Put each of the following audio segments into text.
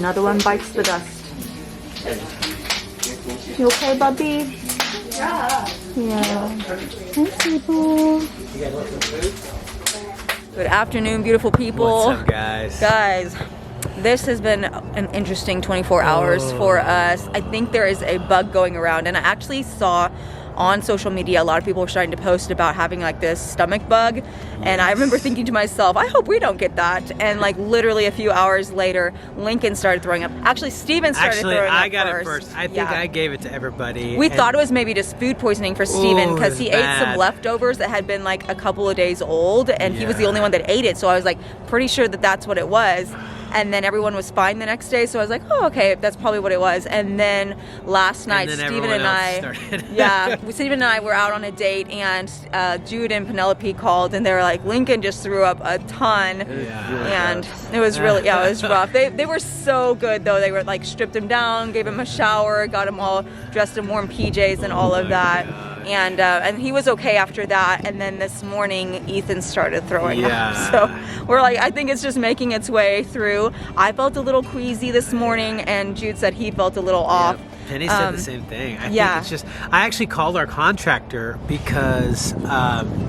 Another one bites the dust. You okay, Bubby? Yeah. Hey, people. Good afternoon, beautiful people. What's up, guys? Guys, this has been an interesting 24 hours for us. I think there is a bug going around, and I actually saw on social media a lot of people were starting to post about having like this stomach bug, and I remember thinking to myself, I hope we don't get that. And like literally a few hours later, Lincoln started throwing up. Actually, Steven started throwing up. I got it first. I think I gave it to everybody. We thought it was maybe just food poisoning for Steven because he ate some bad. leftovers that had been like a couple of days old, and he was the only one that ate it, so I was like pretty sure that that's what it was. And then everyone was fine the next day, so I was like, oh, okay, that's probably what it was. And then last night, Steven and I were out on a date, and Jude and Penelope called, and they were like, Lincoln just threw up a ton, and it was really, it was rough. They were so good, though. They were like stripped him down, gave him a shower, got him all dressed in warm PJs and all of that. And he was okay after that, and then this morning Ethan started throwing up. So we're like, I think it's just making its way through. I felt a little queasy this morning, and Jude said he felt a little off. Penny said the same thing. I think it's just, I actually called our contractor because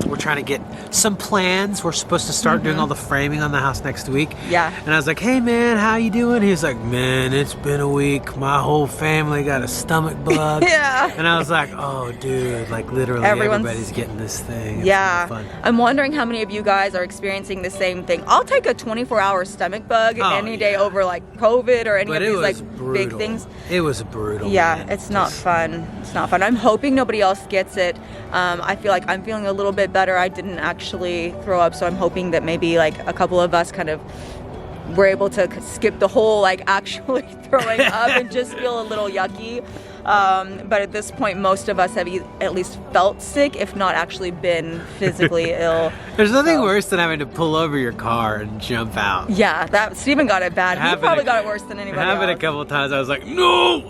we're trying to get some plans. We're supposed to start doing all the framing on the house next week. Yeah. And I was like, hey man, how you doing? He's like, man, it's been a week. My whole family got a stomach bug. And I was like, oh dude, like literally everybody's getting this thing. It's fun. I'm wondering how many of you guys are experiencing the same thing. I'll take a 24-hour stomach bug any day over like COVID or any of these like big things. It was brutal. Yeah, it's not fun. It's not fun. I'm hoping nobody else gets it. I feel like I'm feeling a little bit better. I didn't actually throw up, so I'm hoping that maybe like a couple of us kind of were able to skip the whole like actually throwing up and just feel a little yucky. But at this point, most of us have at least felt sick, if not actually been physically ill. There's nothing worse than having to pull over your car and jump out. Yeah, that Steven got it bad. He probably got it worse than anybody else. Happened a couple of times. I was like, no.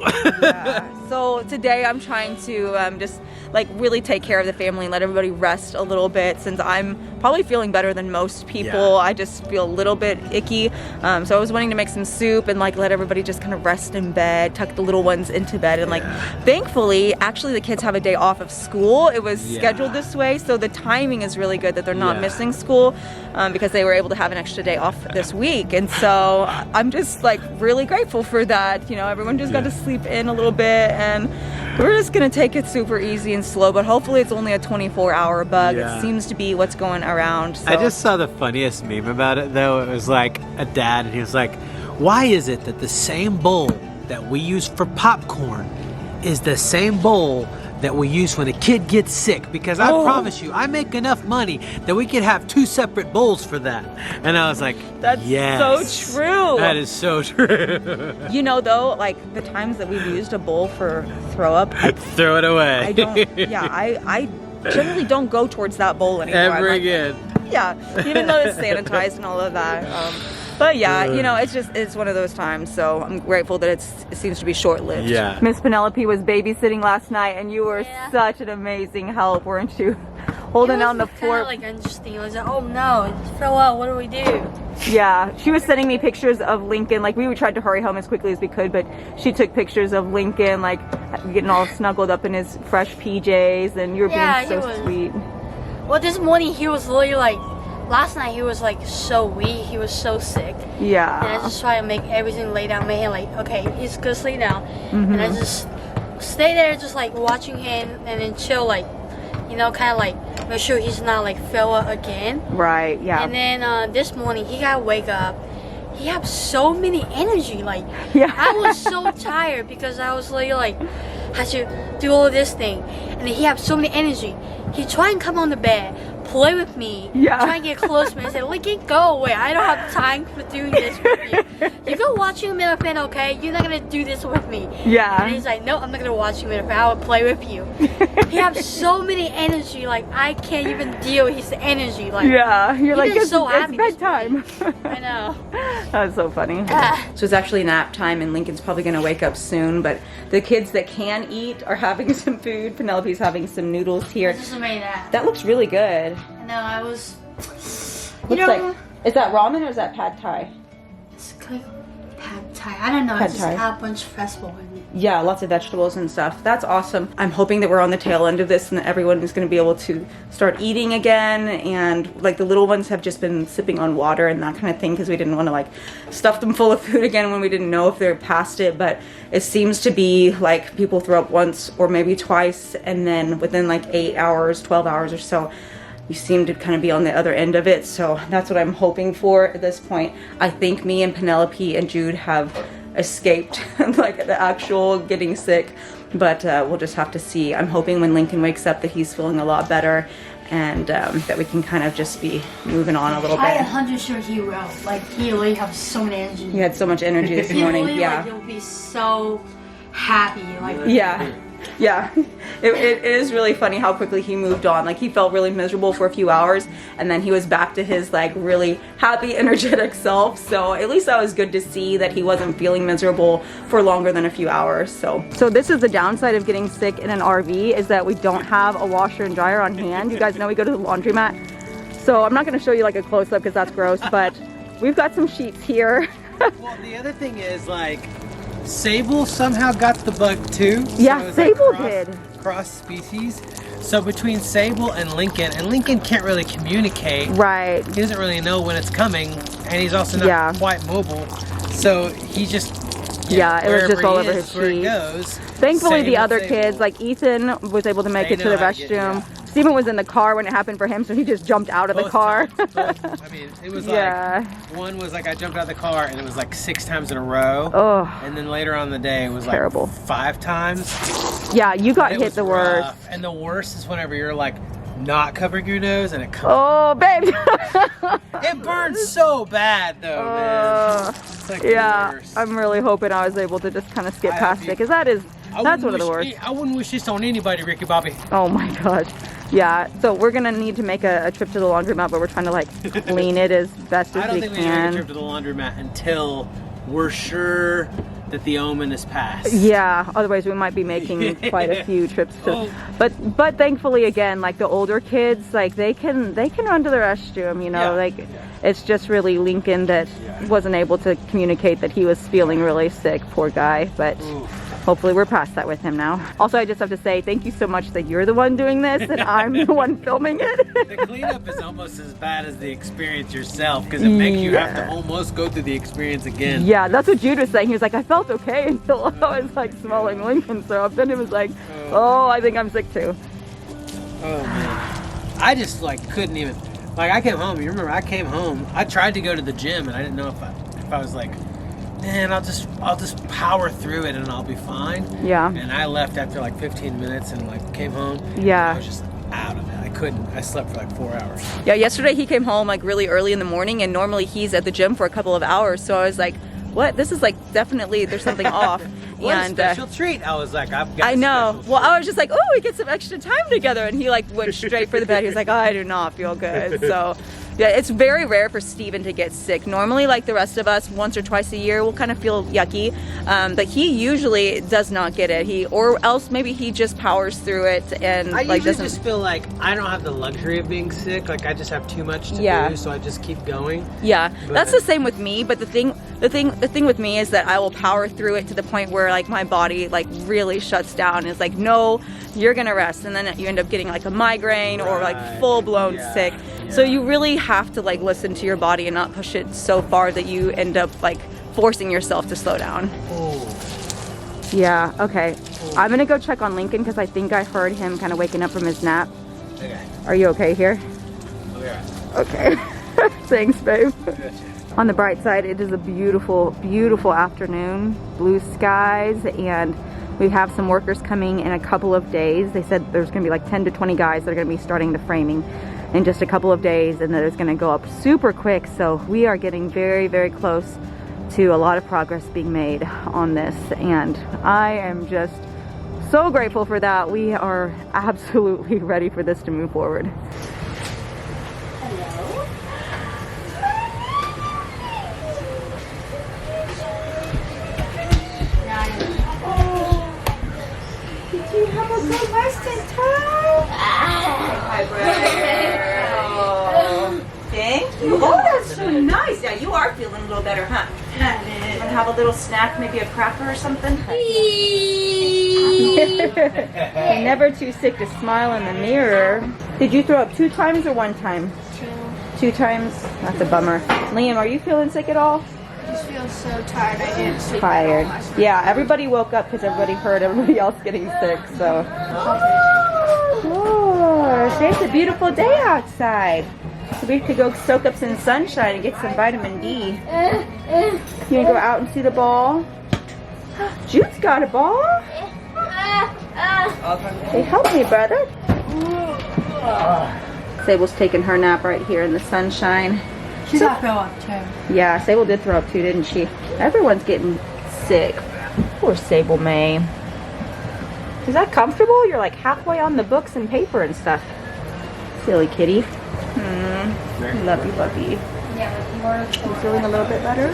So today I'm trying to just like really take care of the family and let everybody rest a little bit, since I'm probably feeling better than most people. I just feel a little bit icky. So I was wanting to make some soup and like let everybody just kind of rest in bed, tuck the little ones into bed, and like thankfully actually the kids have a day off of school. It was scheduled this way, so the timing is really good that they're not missing school, because they were able to have an extra day off this week. And so I'm just like really grateful for that. You know, everyone just got to sleep in a little bit, and we're just gonna take it super easy and slow, but hopefully it's only a 24-hour bug. It seems to be what's going around. So. I just saw the funniest meme about it though. It was like a dad, and he was like, why is it that the same bowl that we use for popcorn is the same bowl that we use when a kid gets sick? Because I promise you, I make enough money that we could have 2 separate bowls for that. And I was like, that's so true. That is so true. You know though, like the times that we've used a bowl for throw up, I throw it away. I don't, I generally don't go towards that bowl anymore. Ever again. Yeah, even though it's sanitized and all of that. But yeah, you know, it's one of those times, so I'm grateful that it seems to be short-lived. Yeah. Miss Penelope was babysitting last night, and you were such an amazing help, weren't you? Holding down the fort. Like interesting. I was like, oh no, it fell out. What do we do? Yeah, she was sending me pictures of Lincoln. Like we tried to hurry home as quickly as we could, but she took pictures of Lincoln, like getting all snuggled up in his fresh PJs, and you were being so sweet. Well, this morning he was literally like. Last night he was like so weak, he was so sick. Yeah. And I just try to make everything lay down, make him like, okay, he's gonna sleep now. And I just stay there just like watching him and then chill, like, you know, kind of like make sure he's not like fell out again. Right, yeah. And then this morning he got wake up. He had so many energy, like I was so tired because I was like had to do all this thing. And then he had so many energy. He tried and come on the bed, play with me, try and get close to me, and say, Lincoln, go away. I don't have time for doing this with you. You go watch him in a fan, okay? You're not gonna do this with me. Yeah. And he's like, no, I'm not gonna watch him in a fan. I will play with you. He has so many energy, like I can't even deal with his energy. Like you're like, it's happy bedtime. I know. That's so funny. So it's actually nap time, and Lincoln's probably gonna wake up soon, but the kids that can eat are having some food. Penelope's having some noodles here. I just made that. That looks really good. No, I was. Looks like, is that ramen or is that pad thai? It's like pad thai. I don't know. Pad It's just thai. had a bunch of vegetables in it. Yeah, lots of vegetables and stuff. That's awesome. I'm hoping that we're on the tail end of this and that everyone is going to be able to start eating again. And like the little ones have just been sipping on water and that kind of thing because we didn't want to like stuff them full of food again when we didn't know if they're past it. But it seems to be like people throw up once or maybe twice, and then within like 8 hours, 12 hours or so, you seem to kind of be on the other end of it. So that's what I'm hoping for at this point. I think me and Penelope and Jude have escaped like the actual getting sick, but we'll just have to see. I'm hoping when Lincoln wakes up that he's feeling a lot better, and that we can kind of just be moving on a little bit. I am 100% sure he will. Like, he really has so much energy. He had so much energy this morning. Really, yeah. Like, he'll be so happy. Like, yeah. Yeah, it is really funny how quickly he moved on. Like, he felt really miserable for a few hours, and then he was back to his like really happy, energetic self. So at least that was good to see that he wasn't feeling miserable for longer than a few hours. So this is the downside of getting sick in an RV, is that we don't have a washer and dryer on hand. You guys know we go to the laundromat, so I'm not going to show you like a close-up because that's gross, but we've got some sheets here. Well, the other thing is, like, Sable somehow got the bug too. Yeah, so Sable like did. Cross species. So between Sable and Lincoln can't really communicate. Right. He doesn't really know when it's coming, and he's also not quite mobile. So he just it was just all over his where it sheets. goes. Thankfully, the other Sable. kids, like Ethan, was able to make it to the restroom. Stephen was in the car when it happened for him, so he just jumped out of the car. I mean, it was like, one was like I jumped out of the car and it was like 6 times in a row. Oh. And then later on in the day, it was terrible. like 5 times. Yeah, you got hit the worst. Rough. And the worst is whenever you're like not covering your nose and it comes. Oh, babe. It burns so bad though, man. It's like the worst. I'm really hoping I was able to just kind of skip past it, because that's one of the worst. I wouldn't wish this on anybody, Ricky Bobby. Oh my gosh. Yeah, so we're gonna need to make a trip to the laundromat, but we're trying to like clean it as best as we can. I don't think we need to make a trip to the laundromat until we're sure that the omen is passed. Yeah, otherwise we might be making quite a few trips to, but thankfully, again, like the older kids, like they can run to the restroom, you know, it's just really Lincoln that wasn't able to communicate that he was feeling really sick, poor guy, but hopefully we're past that with him now. Also, I just have to say thank you so much that you're the one doing this and I'm the one filming it. The cleanup is almost as bad as the experience yourself, because it makes you have to almost go through the experience again. Yeah, that's what Jude was saying. He was like, I felt okay until I was like smelling Lincoln syrup. Then he was like, oh, I think I'm sick too. Oh man, I just like couldn't even. Like, I came home. You remember, I came home. I tried to go to the gym, and I didn't know if I was like, man, I'll just power through it and I'll be fine. Yeah. And I left after like 15 minutes and like came home. Yeah. I was just out of it. I couldn't. I slept for like 4 hours. Yeah, yesterday he came home like really early in the morning, and normally he's at the gym for a couple of hours. So I was like, what? This is like definitely there's something off. What a special treat. I was like, I've got I know. Well, I was just like, oh, we get some extra time together. And he like went straight for the bed. He was like, oh, I do not feel good. So yeah, it's very rare for Steven to get sick. Normally, like the rest of us, once or twice a year, we'll kind of feel yucky. But he usually does not get it. Or else maybe he just powers through it and I like usually just feel like I don't have the luxury of being sick. Like I just have too much to do, so I just keep going. Yeah, that's the same with me. But the thing with me is that I will power through it to the point where like my body like really shuts down. It's like, no, you're gonna rest, and then you end up getting like a migraine or like full blown sick. So you really have to like listen to your body and not push it so far that you end up like forcing yourself to slow down. Yeah, okay. I'm gonna go check on Lincoln because I think I heard him kind of waking up from his nap. Okay. Are you okay here? Okay. Thanks, babe. On the bright side, it is a beautiful, beautiful afternoon. Blue skies, and we have some workers coming in a couple of days. They said there's gonna be like 10 to 20 guys that are gonna be starting the framing in just a couple of days, and that it's gonna go up super quick. So we are getting very, very close to a lot of progress being made on this, and I am just so grateful for that. We are absolutely ready for this to move forward. Hello. Did you have a good rest in time? Hi, Brad. Thank you. Oh, that's so nice. Yeah, you are feeling a little better, huh? Want to have a little snack, maybe a cracker or something? You're never too sick to smile in the mirror. Did you throw up 2 times or 1 time? 2 times? That's a bummer. Liam, are you feeling sick at all? I just feel so tired. I didn't sleep. Tired. Yeah, everybody woke up because everybody heard everybody else getting sick, so. Oh, today's a beautiful day outside. So we could go soak up some sunshine and get some vitamin D. You wanna go out and see the ball? Jude's got a ball. Hey, help me, brother. Sable's taking her nap right here in the sunshine. She got throw up too. Yeah, Sable did throw up too, didn't she? Everyone's getting sick. Poor Sable May. Is that comfortable? You're like halfway on the books and paper and stuff. Silly kitty. Love you, puppy. You feeling a little bit better?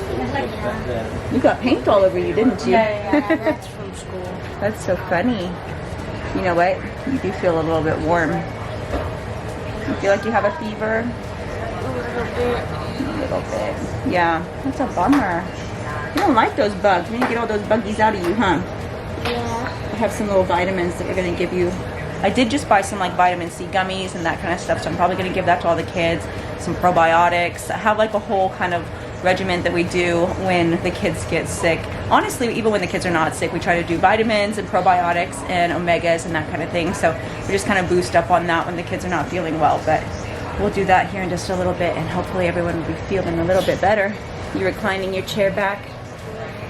You got paint all over you, didn't you? Yeah, that's from school. That's so funny. You know what? You do feel a little bit warm. You feel like you have a fever? A little bit. Yeah, that's a bummer. You don't like those bugs. We need to get all those buggies out of you, huh? Yeah. I have some little vitamins that we're going to give you. I did just buy some like vitamin C gummies and that kind of stuff, so I'm probably going to give that to all the kids. Some probiotics. I have like a whole kind of regimen that we do when the kids get sick. Honestly, even when the kids are not sick, we try to do vitamins and probiotics and omegas and that kind of thing. So we just kind of boost up on that when the kids are not feeling well. But we'll do that here in just a little bit, and hopefully everyone will be feeling a little bit better. You're reclining your chair back.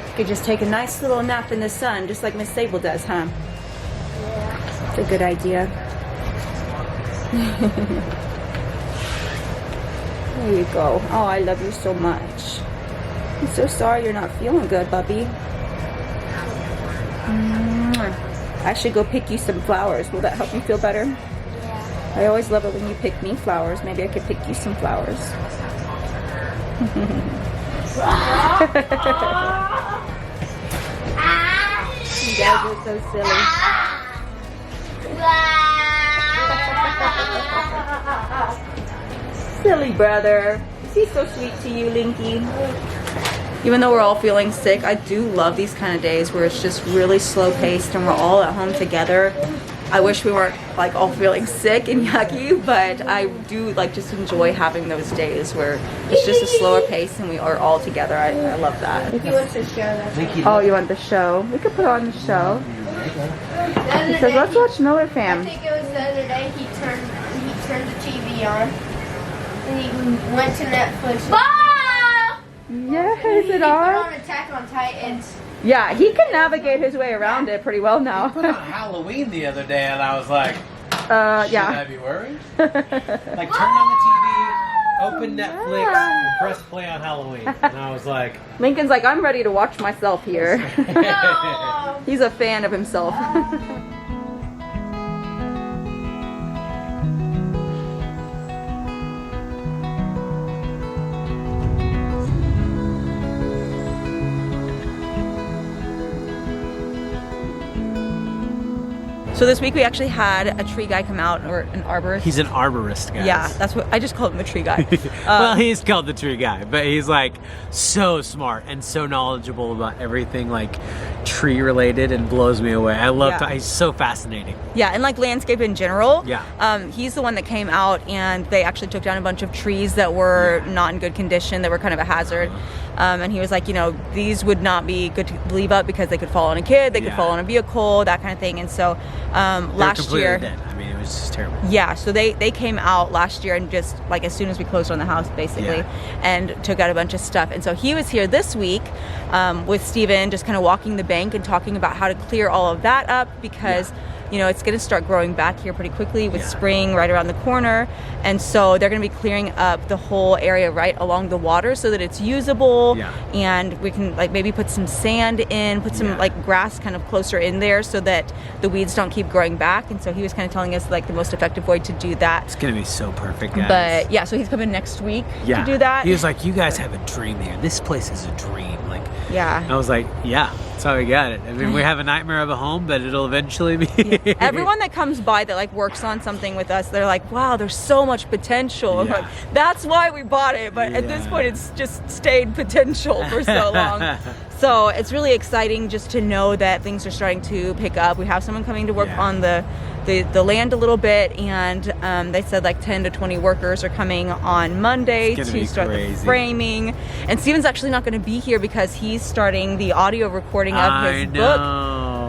You could just take a nice little nap in the sun, just like Miss Sable does, huh? It's a good idea. There you go. Oh, I love you so much. I'm so sorry you're not feeling good, Bubby. I should go pick you some flowers. Will that help you feel better? Yeah. I always love it when you pick me flowers. Maybe I could pick you some flowers. You guys are so silly. Silly brother. Is he so sweet to you, Linky? Even though we're all feeling sick, I do love these kind of days where it's just really slow paced and we're all at home together. I wish we weren't like all feeling sick and yucky, but I do like just enjoy having those days where it's just a slower pace and we are all together. I love that. He wants to show that. Oh, you want the show? We could put on the show. He says, let's watch Miller I Fam. think it was the other day he turned the TV on and he went to Netflix. Yeah, is He it put on? on Attack on Titans. Yeah, he can navigate his way around it pretty well now. I put on Halloween the other day and I was like, should yeah. I be worried? Like turn on the TV, open Netflix, and press play on Halloween. And I was like, Lincoln's like, I'm ready to watch myself here. No. He's a fan of himself. So this week we actually had a tree guy come out, or an arborist. he's an arborist, guys. Yeah, that's what I just called him, a tree guy. Well, he's called the tree guy, but he's like so smart and so knowledgeable about everything like tree related and blows me away. I love he's so fascinating. Yeah, and like landscape in general. Yeah. He's the one that came out and they actually took down a bunch of trees that were not in good condition, that were kind of a hazard. And he was like, you know, these would not be good to leave up because they could fall on a kid, they could fall on a vehicle, that kind of thing. And so last year, dead. I mean, it was just terrible. Yeah, so they came out last year and just like as soon as we closed on the house, basically, and took out a bunch of stuff. And so he was here this week with Steven, just kind of walking the bank and talking about how to clear all of that up because you know, it's going to start growing back here pretty quickly with spring right around the corner. And so they're going to be clearing up the whole area right along the water so that it's usable. And we can like maybe put some sand in, put some like grass kind of closer in there so that the weeds don't keep growing back. And so he was kind of telling us like the most effective way to do that. It's going to be so perfect, guys. But yeah, so he's coming next week to do that. He was like, you guys have a dream here. This place is a dream. Like, yeah. I was like, yeah. That's how we got it. I mean, we have a nightmare of a home, but it'll eventually be. Everyone that comes by that like works on something with us, they're like, wow, there's so much potential. I'm like, that's why we bought it. But at this point, it's just stayed potential for so long. So it's really exciting just to know that things are starting to pick up. We have someone coming to work on the land a little bit, and they said like 10 to 20 workers are coming on Monday to start the framing. And Steven's actually not going to be here because he's starting the audio recording of his book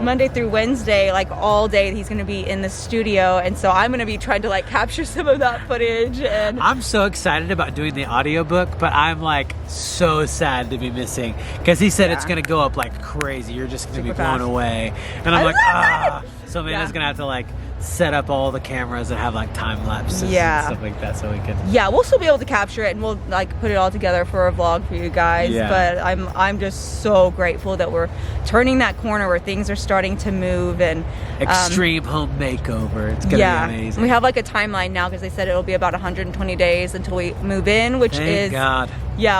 Monday through Wednesday, like all day. He's going to be in the studio, and so I'm going to be trying to like capture some of that footage. And I'm so excited about doing the audiobook, but I'm like so sad to be missing because he said it's going to go up like crazy. You're just going to be blown away, and I'm like, so Amanda's going to have to like set up all the cameras and have like time lapses and stuff like that so we can we'll still be able to capture it, and we'll like put it all together for a vlog for you guys. But I'm just so grateful that we're turning that corner where things are starting to move. And extreme home makeover, it's gonna be amazing. We have like a timeline now because they said it'll be about 120 days until we move in, which Thank God.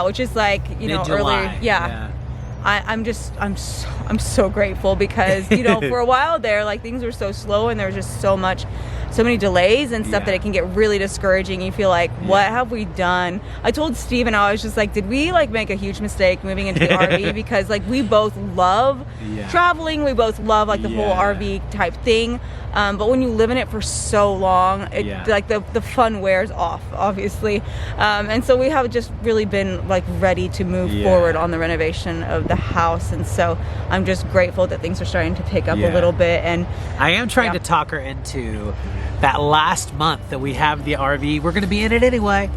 Which is like Mid-July. early. I'm so grateful because for a while there, like things were so slow and there was just so many delays and stuff that it can get really discouraging. You feel like, what have we done? I told Steven, I was just like, did we like make a huge mistake moving into the RV? Because like we both love traveling, we both love like the whole RV type thing. But when you live in it for so long, like the fun wears off, obviously. And so we have just really been like ready to move forward on the renovation of the house. And so I'm just grateful that things are starting to pick up a little bit. And I am trying to talk her into that last month that we have the RV. We're going to be in it anyway.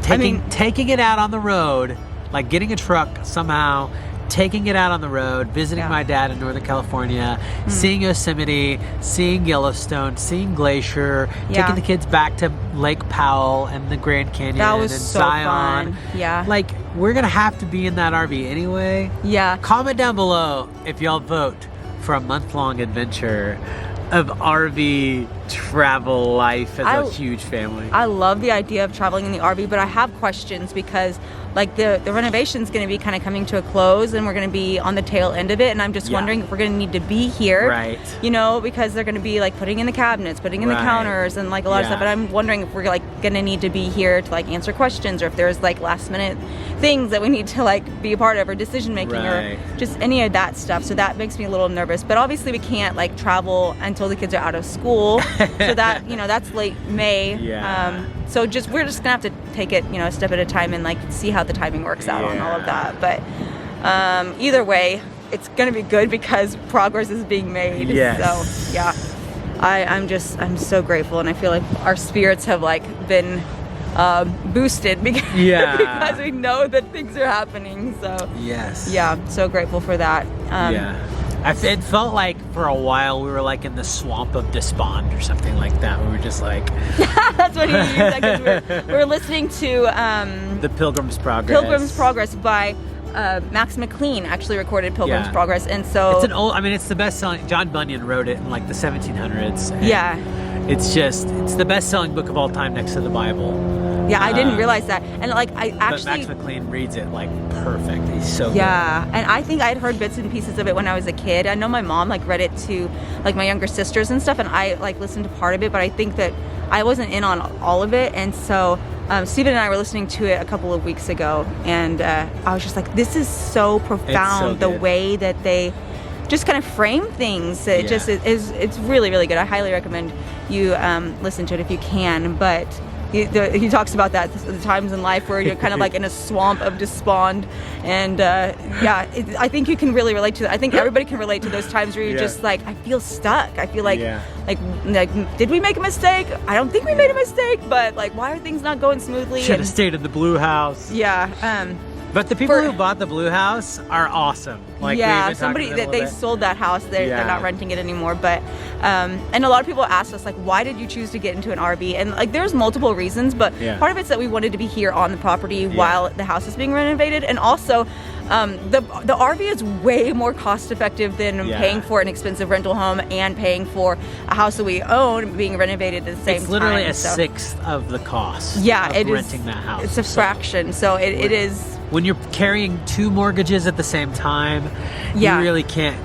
Taking it out on the road, like getting a truck somehow, taking it out on the road, visiting my dad in Northern California, seeing Yosemite, seeing Yellowstone, seeing Glacier, taking the kids back to Lake Powell and the Grand Canyon and so Zion. Fun. Yeah. Like, we're going to have to be in that RV anyway. Yeah. Comment down below if y'all vote for a month-long adventure of RV travel life as a huge family. I love the idea of traveling in the RV, but I have questions because like the renovation's going to be kind of coming to a close and we're going to be on the tail end of it, and I'm just wondering if we're going to need to be here, because they're going to be like putting in the cabinets, putting in the counters and like a lot of stuff, but I'm wondering if we're like going to need to be here to like answer questions, or if there's like last minute things that we need to like be a part of, or decision making or just any of that stuff. So that makes me a little nervous, but obviously we can't like travel until the kids are out of school. So that that's late May. So we're just gonna have to take it a step at a time and like see how the timing works out on all of that. But either way, it's gonna be good because progress is being made. So I'm so grateful, and I feel like our spirits have like been boosted because we know that things are happening. So so grateful for that. It felt like for a while we were like in the swamp of despond or something like that. We were just like that's what he used, because we're listening to The Pilgrim's Progress by Max McLean actually recorded Pilgrim's Progress, and so it's the best selling. John Bunyan wrote it in like the 1700s. It's the best selling book of all time next to the Bible. I didn't realize that, and like I actually. But Max McLean reads it like perfect. He's so good. And I think I'd heard bits and pieces of it when I was a kid. I know my mom like read it to like my younger sisters and stuff, and I like listened to part of it, but I think that I wasn't in on all of it, and so Steven and I were listening to it a couple of weeks ago, and I was just like, this is so profound, the way that they just kind of frame things. It just it's really, really good. I highly recommend you listen to it if you can. But he talks about that, the times in life where you're kind of like in a swamp of despond, and I think you can really relate to that. I think everybody can relate to those times where you're just like, I feel stuck. I feel like did we make a mistake? I don't think we made a mistake, but like, why are things not going smoothly? Should have stayed in the blue house. But the people who bought the blue house are awesome. Like, somebody that they sold that house. They're not renting it anymore. But and a lot of people asked us like, why did you choose to get into an RV? And like, there's multiple reasons, but part of it's that we wanted to be here on the property while the house is being renovated, and also the RV is way more cost effective than paying for an expensive rental home and paying for a house that we own being renovated at the same time. It's literally a sixth of the cost. It is renting that house. It's a fraction. So it is when you're carrying 2 mortgages at the same time, you really can't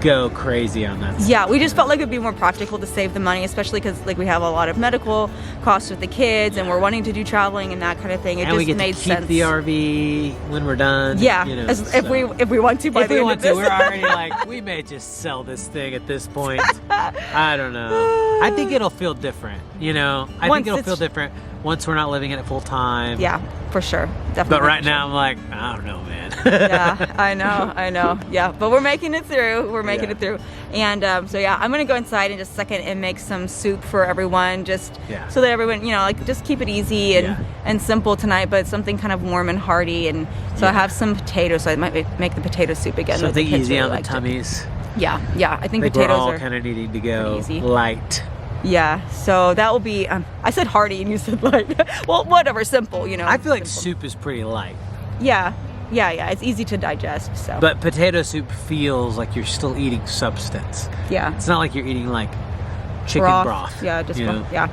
go crazy on that stuff. Yeah, we just felt like it'd be more practical to save the money, especially because like we have a lot of medical costs with the kids, and we're wanting to do traveling and that kind of thing. It and just we get made to keep sense. the RV when we're done. Yeah, you know, if we want to. By if the we end want of this. to, we're already like, we may just sell this thing at this point. I don't know. I think it'll feel different. You know, I think it'll feel different once we're not living in it full time. Yeah, for sure, definitely. But right now, I'm like, I don't know, man. Yeah, I know. Yeah, but we're making it through. We're making it through. And so yeah, I'm gonna go inside in just a second and make some soup for everyone, just so that everyone, you know, like just keep it easy and simple tonight, but something kind of warm and hearty. And so I have some potatoes, so I might make the potato soup again. Something easy really on the tummies. Yeah, I think we're potatoes all are kind of needing to go easy. light. Yeah, so that will be. I said hearty, and you said light. Well, whatever, simple. You know. I feel like soup is pretty light. Yeah. It's easy to digest. So. But potato soup feels like you're still eating substance. Yeah. It's not like you're eating like chicken broth. Yeah, just broth. Yeah.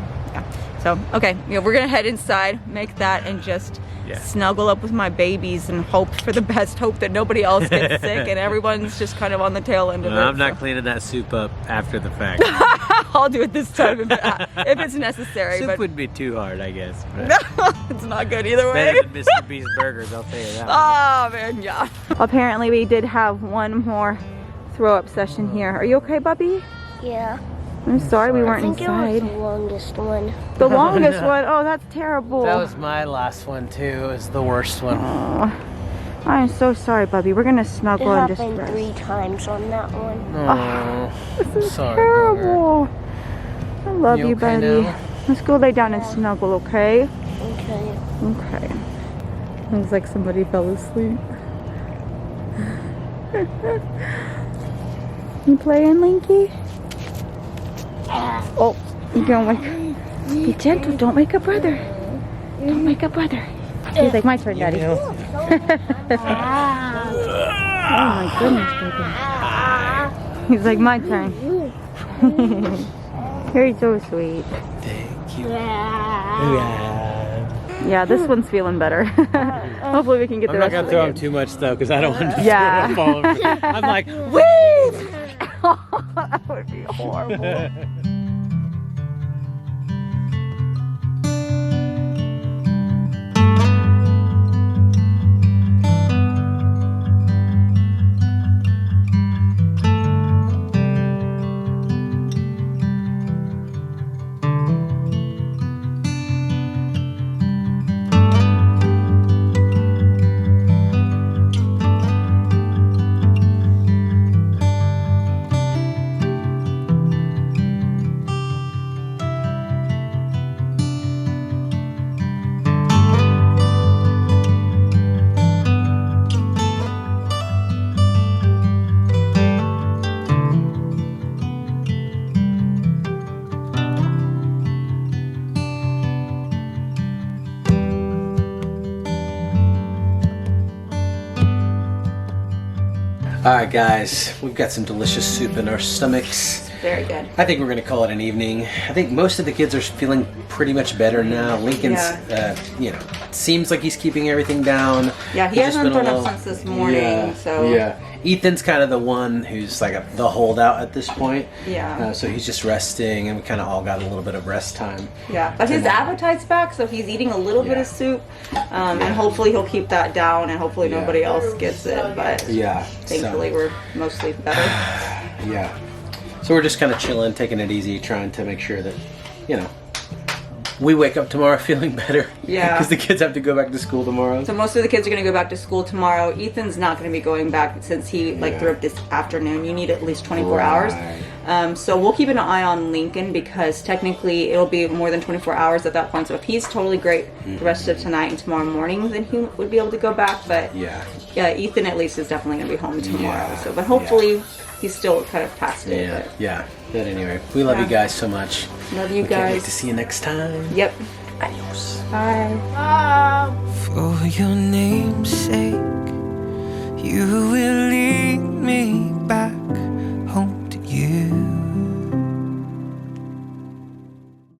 So okay, we're gonna head inside, make that, and just snuggle up with my babies and hope for the best. Hope that nobody else gets sick and everyone's just kind of on the tail end of it. I'm not cleaning that soup up after the fact. I'll do it this time if it's necessary. Soup but wouldn't be too hard, I guess. It's not good either way. Better than Mr. Beast burgers, I'll tell you that. Oh man, yeah. Apparently we did have one more throw up session here. Are you okay, Bubby? Yeah. I'm sorry we weren't I think inside. it was the longest one. The longest one? Oh, that's terrible. That was my last one too. It was the worst one. Oh, I'm so sorry, Bubby. We're gonna snuggle and just happened rest. 3 times on that one. Oh, This is sorry, terrible. I love you, okay buddy. now? Let's go lay down and snuggle, okay? Okay. Okay. Looks like somebody fell asleep. You playing, Linky? Oh, you don't wake. Be gentle. Don't wake up, brother. Don't wake up, brother. He's like, my turn, Daddy. Oh my goodness, baby. He's like, my turn. You're so sweet. Thank you. Yeah, this one's feeling better. Hopefully we can get the rest of it. I'm not gonna throw him too much though, because I don't want to Yeah. throw him all over. I'm like, Wait! That would be horrible. Alright guys, we've got some delicious soup in our stomachs. Very good. I think we're going to call it an evening. I think most of the kids are feeling pretty much better now. Lincoln's, you know, seems like he's keeping everything down. Yeah, he hasn't thrown up since this morning, so... Yeah. Ethan's kind of the one who's like the holdout at this point. Yeah. So he's just resting, and we kind of all got a little bit of rest time. Yeah, but his appetite's back, so he's eating a little bit of soup, and hopefully he'll keep that down, and hopefully nobody else gets it, but thankfully we're mostly better. Yeah. So we're just kind of chilling, taking it easy, trying to make sure that, you know, we wake up tomorrow feeling better. Yeah. Because the kids have to go back to school tomorrow. So most of the kids are going to go back to school tomorrow. Ethan's not going to be going back since he threw up this afternoon. You need at least 24 hours. So we'll keep an eye on Lincoln because technically it'll be more than 24 hours at that point. So if he's totally great the rest of tonight and tomorrow morning, then he would be able to go back. But Ethan at least is definitely going to be home tomorrow. So, but hopefully he's still kind of past it. But anyway, we love you guys so much. Love you Can't guys. wait to see you next time. Yep. Adios. Bye. For your name's sake, you will lead me